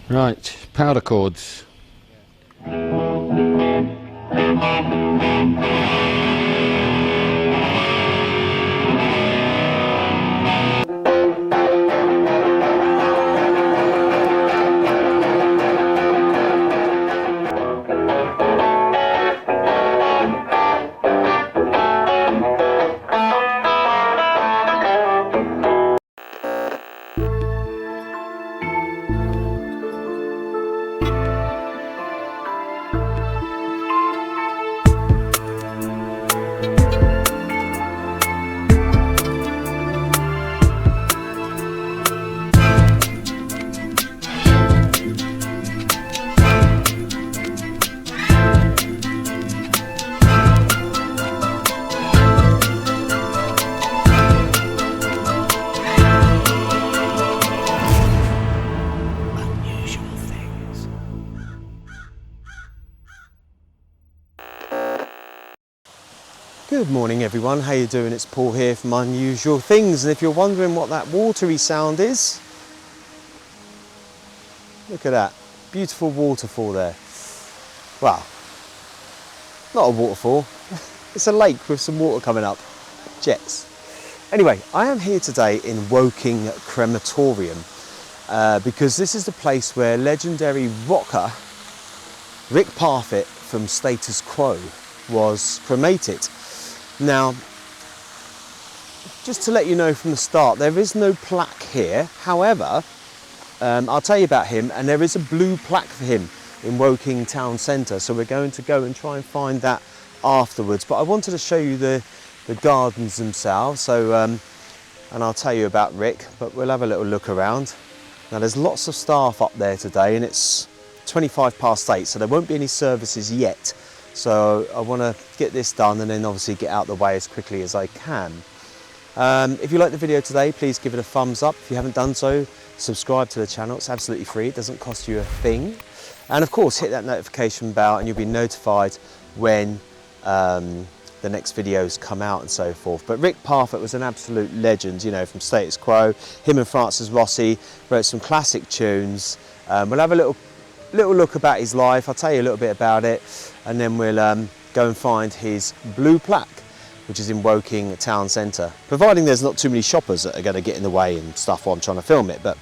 Right, powder chords. Good morning everyone, how you doing? It's Paul here from Unusual Things, and if you're wondering what that watery sound is, look at that, beautiful waterfall there. Well, not a waterfall, it's a lake with some water coming up, jets. Anyway, I am here today in Woking Crematorium because this is the place where legendary rocker Rick Parfitt from Status Quo was cremated. Now, just to let you know from the start, there is no plaque here. However, I'll tell you about him, and there is a blue plaque for him in Woking Town Centre. So we're going to go and try and find that afterwards. But I wanted to show you the gardens themselves. So, and I'll tell you about Rick, but we'll have a little look around. Now, there's lots of staff up there today, and it's 8:25, so there won't be any services yet. So I want to get this done and then obviously get out the way as quickly as I can. If you like the video today, please give it a thumbs up. If you haven't done so, subscribe to the channel. It's absolutely free. It doesn't cost you a thing. And of course, hit that notification bell and you'll be notified when the next videos come out and so forth. But Rick Parfitt was an absolute legend, you know, from Status Quo. Him and Francis Rossi wrote some classic tunes. We'll have a little look about his life. I'll tell you a little bit about it, and then we'll go and find his blue plaque, which is in Woking Town Centre. Providing there's not too many shoppers that are going to get in the way and stuff while I'm trying to film it, but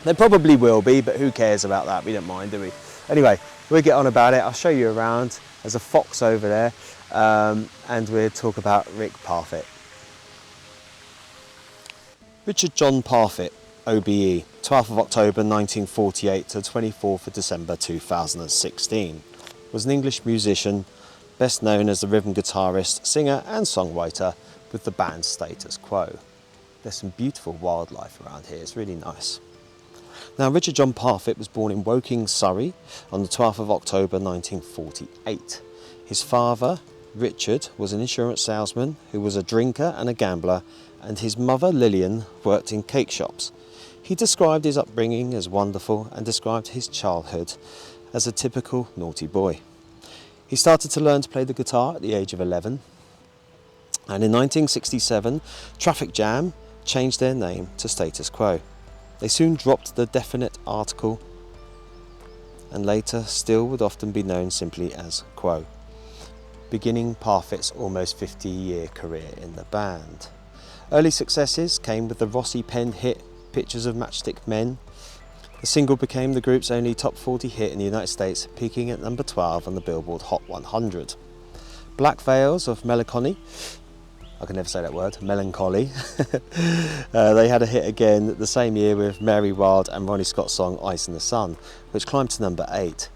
there probably will be, but who cares about that? We don't mind, do we? Anyway, we'll get on about it. I'll show you around. There's a fox over there, and we'll talk about Rick Parfitt. Richard John Parfitt, OBE, 12th of October 1948 to 24th of December 2016, was an English musician, best known as the rhythm guitarist, singer and songwriter with the band Status Quo. There's some beautiful wildlife around here, it's really nice. Now, Richard John Parfitt was born in Woking, Surrey on the 12th of October 1948. His father, Richard, was an insurance salesman who was a drinker and a gambler, and his mother, Lillian, worked in cake shops. He described his upbringing as wonderful and described his childhood as a typical naughty boy. He started to learn to play the guitar at the age of 11, and in 1967, Traffic Jam changed their name to Status Quo. They soon dropped the definite article, and later still would often be known simply as Quo, beginning Parfitt's almost 50-year career in the band. Early successes came with the Rossi-penned hit Pictures of Matchstick Men. The single became the group's only top 40 hit in the United States, peaking at number 12 on the Billboard Hot 100. Black Veils of Melancholy, I can never say that word, Melancholy. They had a hit again the same year with Mary Wild and Ronnie Scott's song Ice in the Sun, which climbed to number 8.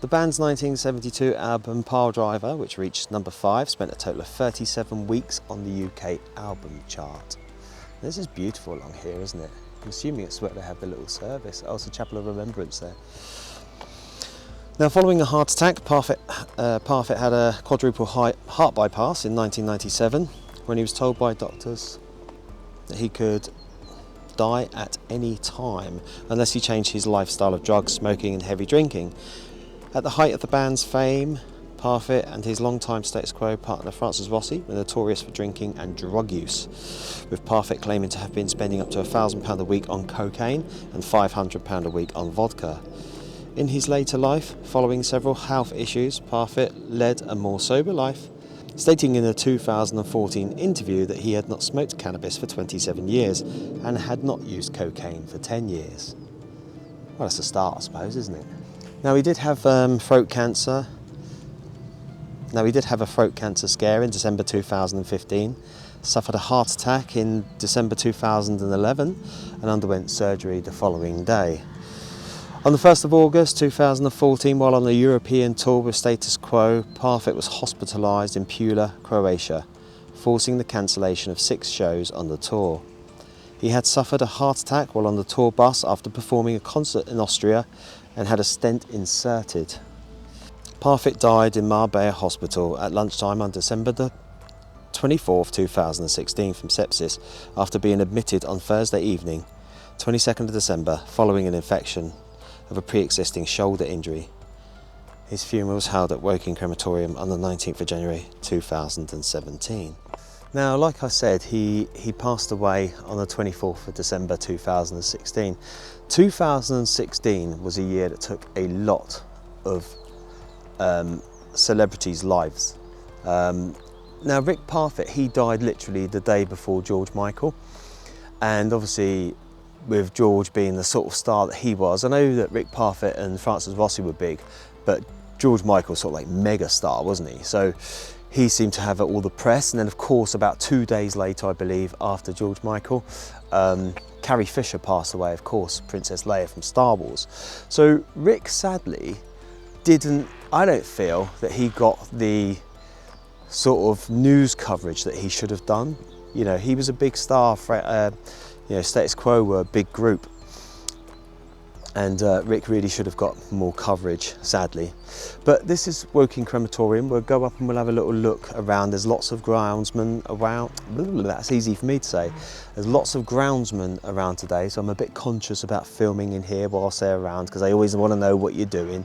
The band's 1972 album Pile Driver, which reached number 5, spent a total of 37 weeks on the UK album chart. This is beautiful along here, isn't it? I'm assuming it's where they have the little service. Oh, it's a Chapel of Remembrance there. Now, following a heart attack, Parfitt had a quadruple heart bypass in 1997 when he was told by doctors that he could die at any time unless he changed his lifestyle of drugs, smoking and heavy drinking. At the height of the band's fame, Parfitt and his longtime Status Quo partner Francis Rossi were notorious for drinking and drug use, with Parfitt claiming to have been spending up to £1,000 a week on cocaine and £500 a week on vodka. In his later life, following several health issues, Parfitt led a more sober life, stating in a 2014 interview that he had not smoked cannabis for 27 years and had not used cocaine for 10 years. Well, that's a start, I suppose, isn't it? Now, he did have throat cancer. Now, he did have a throat cancer scare in December 2015, suffered a heart attack in December 2011 and underwent surgery the following day. On the 1st of August 2014, while on a European tour with Status Quo, Parfitt was hospitalised in Pula, Croatia, forcing the cancellation of 6 shows on the tour. He had suffered a heart attack while on the tour bus after performing a concert in Austria and had a stent inserted. Parfitt died in Marbella Hospital at lunchtime on December the 24th, 2016 from sepsis after being admitted on Thursday evening, 22nd of December, following an infection of a pre-existing shoulder injury. His funeral was held at Woking Crematorium on the 19th of January 2017. Now, like I said, he passed away on the 24th of December 2016. 2016 was a year that took a lot of celebrities' lives. Now, Rick Parfitt, he died literally the day before George Michael, and obviously with George being the sort of star that he was, I know that Rick Parfitt and Francis Rossi were big, but George Michael was sort of like mega star, wasn't he? So he seemed to have all the press, and then of course about 2 days later, I believe, after George Michael, Carrie Fisher passed away, of course, Princess Leia from Star Wars. So Rick sadly I don't feel that he got the sort of news coverage that he should have done. You know, he was a big star, Status Quo were a big group, and Rick really should have got more coverage, sadly. But this is Woking Crematorium. We'll go up and we'll have a little look around. There's lots of groundsmen around. That's easy for me to say. There's lots of groundsmen around today, so I'm a bit conscious about filming in here whilst they're around, because I always want to know what you're doing.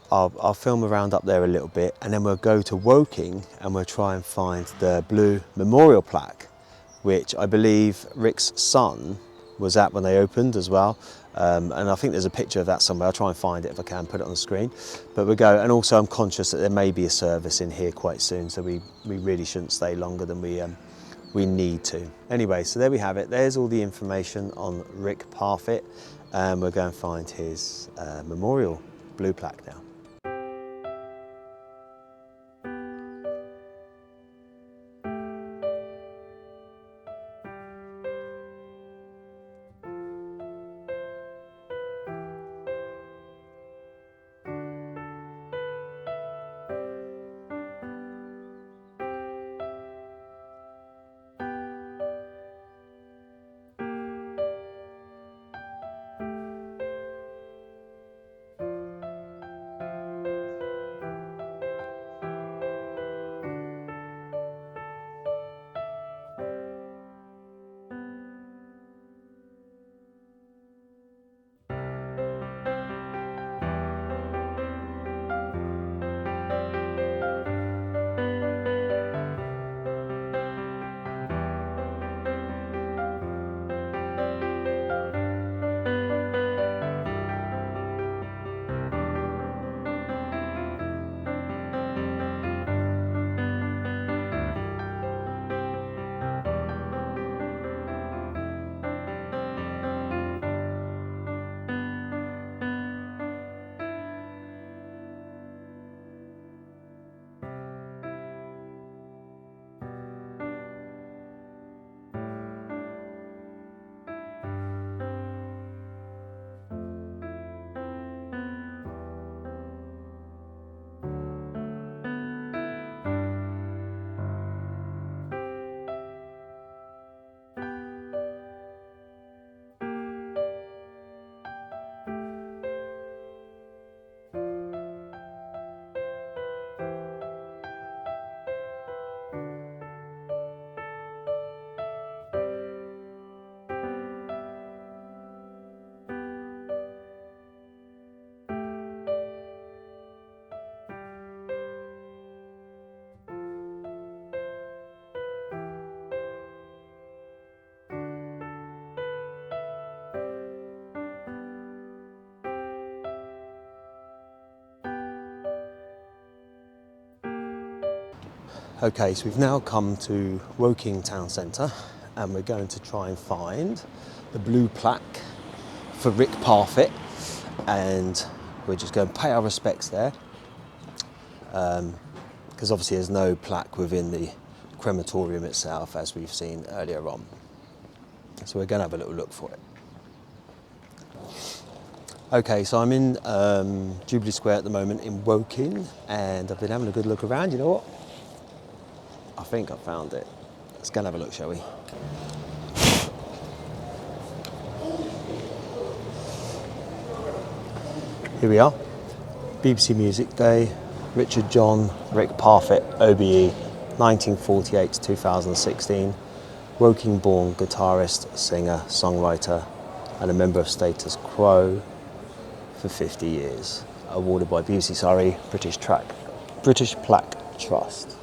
I'll film around up there a little bit, and then we'll go to Woking and we'll try and find the Blue Memorial Plaque, which I believe Rick's son was at when they opened as well. And I think there's a picture of that somewhere. I'll try and find it if I can, put it on the screen. But we'll go, and also I'm conscious that there may be a service in here quite soon, so we really shouldn't stay longer than we need to. Anyway, so there we have it. There's all the information on Rick Parfitt, and we'll go and find his memorial blue plaque now. Okay, so we've now come to Woking Town Centre and we're going to try and find the Blue Plaque for Rick Parfitt, and we're just going to pay our respects there because obviously there's no plaque within the crematorium itself, as we've seen earlier on. So we're going to have a little look for it. Okay, so I'm in Jubilee Square at the moment in Woking, and I've been having a good look around. You know what? I think I found it. Let's go and have a look, shall we? Here we are. BBC Music Day, Richard John Rick Parfitt, OBE, 1948 to 2016. Woking-born guitarist, singer, songwriter, and a member of Status Quo for 50 years. Awarded by BBC Surrey, British Plaque Trust.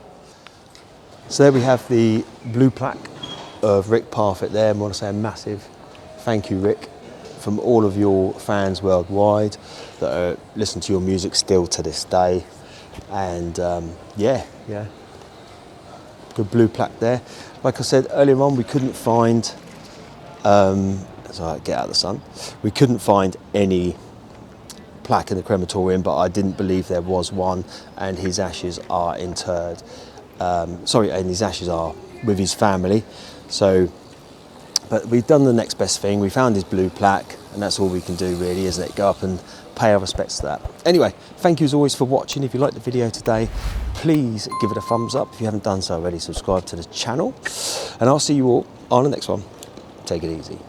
So there we have the Blue Plaque of Rick Parfitt there. I want to say a massive thank you, Rick, from all of your fans worldwide that listen to your music still to this day. And yeah, good Blue Plaque there. Like I said earlier on, we couldn't find, so get out of the sun, we couldn't find any plaque in the crematorium, but I didn't believe there was one, and his ashes are interred. And his ashes are with his family. So, but we've done the next best thing. We found his Blue Plaque, and that's all we can do really, isn't it? Go up and pay our respects to that. Anyway, thank you as always for watching. If you liked the video today, please give it a thumbs up. If you haven't done so already, subscribe to the channel, and I'll see you all on the next one. Take it easy.